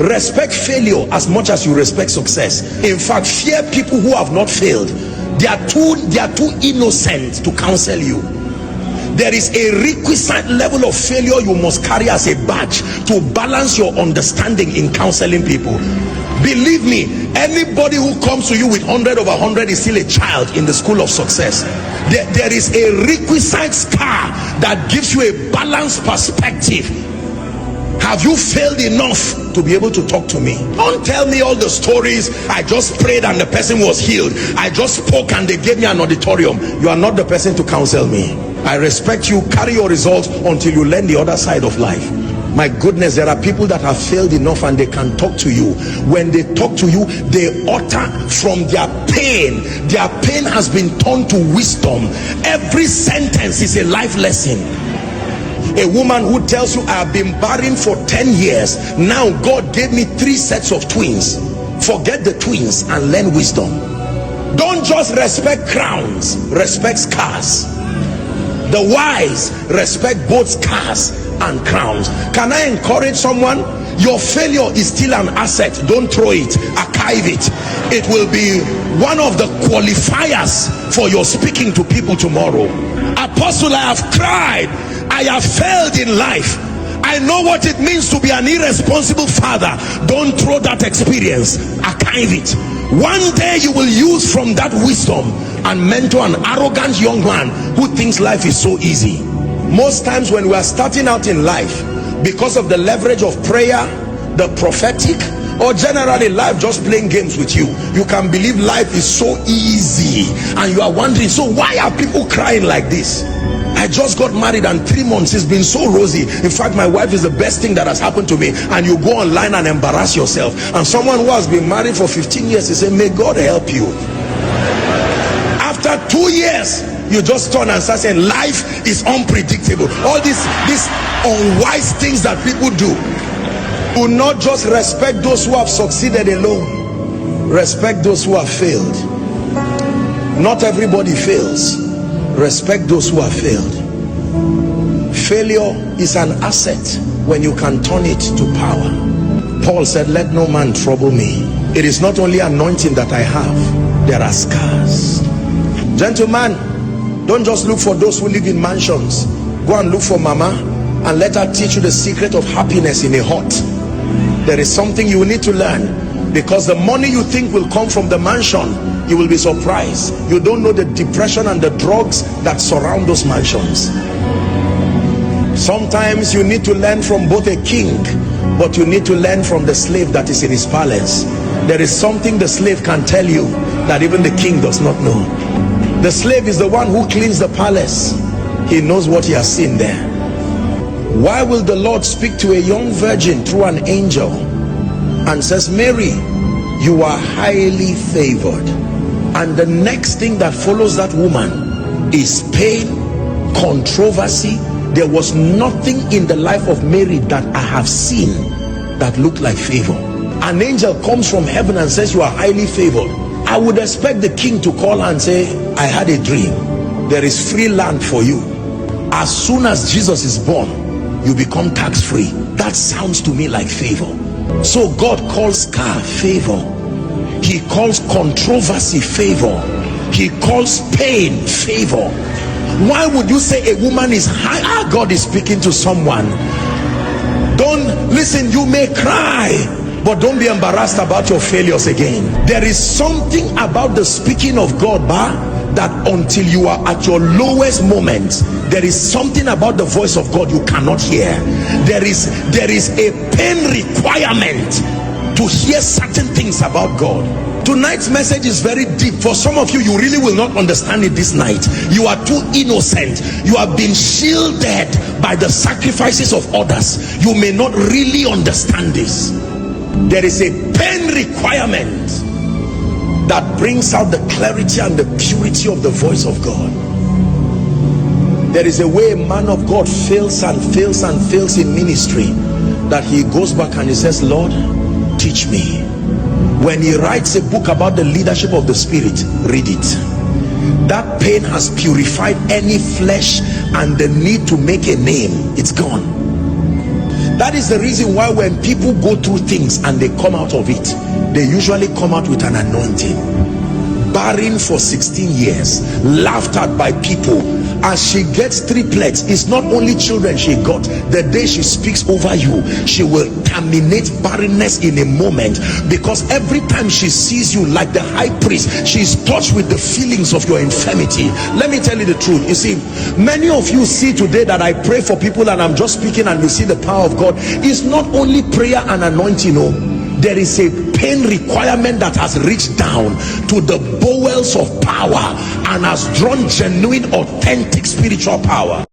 Respect failure as much as you respect success. In fact, fear people who have not failed. They are too innocent to counsel you. There is a requisite level of failure you must carry as a badge to balance your understanding in counseling people. Believe me, anybody who comes to you with 100 over 100 is still a child in the school of success. There is a requisite scar that gives you a balanced perspective. Have you failed enough to be able to talk to me? Don't tell me all the stories. I just prayed and the person was healed. I just spoke and they gave me an auditorium. You are not the person to counsel me. I respect you. Carry your results until you learn the other side of life. My goodness, there are people that have failed enough and they can talk to you. When they talk to you, they utter from their pain. Their pain has been turned to wisdom. Every sentence is a life lesson. A woman who tells you, I have been barren for 10 years. Now God gave me 3 sets of twins. Forget the twins and learn wisdom. Don't just respect crowns, respect scars. The wise respect both scars and crowns. Can I encourage someone? Your failure is still an asset. Don't throw it, archive it. It will be one of the qualifiers for your speaking to people tomorrow. Apostle, I have cried, I have failed in life. I know what it means to be an irresponsible father. Don't throw that experience, archive it. One day you will use from that wisdom and mentor an arrogant young man who thinks life is so easy. Most times when we are starting out in life, because of the leverage of prayer, the prophetic, or generally life just playing games with you, you can believe life is so easy and you are wondering, so why are people crying like this? I just got married and 3 months it's been so rosy. In fact, my wife is the best thing that has happened to me. And you go online and embarrass yourself, and someone who has been married for 15 years, they say, may God help you. After 2 years, you just turn and start saying life is unpredictable. All these unwise things that people do. Do not just respect those who have succeeded alone. Respect those who have failed. Not everybody fails. Respect those who have failed. Failure is an asset when you can turn it to power. Paul said, let no man trouble me. It is not only anointing that I have, there are scars. Gentlemen, don't just look for those who live in mansions. Go and look for mama and let her teach you the secret of happiness in a hut. There is something you need to learn, because the money you think will come from the mansion, you will be surprised. You don't know the depression and the drugs that surround those mansions. Sometimes you need to learn from both a king, but you need to learn from the slave that is in his palace. There is something the slave can tell you that even the king does not know. The slave is the one who cleans the palace. He knows what he has seen there. Why will the Lord speak to a young virgin through an angel and says, Mary, you are highly favored? And the next thing that follows that woman is pain, controversy. There was nothing in the life of Mary that I have seen that looked like favor. An angel comes from heaven and says, you are highly favored. I would expect the king to call her and say, I had a dream. There is free land for you. As soon as Jesus is born, you become tax-free. That sounds to me like favor. So God calls scar favor. He calls controversy favor. He calls pain favor. Why would you say a woman is high? God is speaking to someone. Don't listen. You may cry, but don't be embarrassed about your failures again. There is something about the speaking of God, that until you are at your lowest moment, there is something about the voice of God you cannot hear. There is a pain requirement to hear certain things about God. Tonight's message is very deep. For some of you, you really will not understand it this night. You are too innocent. You have been shielded by the sacrifices of others. You may not really understand this. There is a pain requirement that brings out the clarity and the purity of the voice of God. There is a way a man of God fails and fails and fails in ministry, that he goes back and he says, Lord, teach me. When he writes a book about the leadership of the Spirit, read it. That pain has purified any flesh and the need to make a name. It's gone. That is the reason why when people go through things and they come out of it, they usually come out with an anointing. Barren for 16 years, laughed at by people. As she gets triplets, it's not only children she got. The day she speaks over you, she will terminate barrenness in a moment, because every time she sees you like the high priest, she's touched with the feelings of your infirmity. Let me tell you the truth. You see, many of you see today that I pray for people and I'm just speaking and you see the power of God. It's not only prayer and anointing, no. There is a pain requirement that has reached down to the bowels of power and has drawn genuine, authentic spiritual power.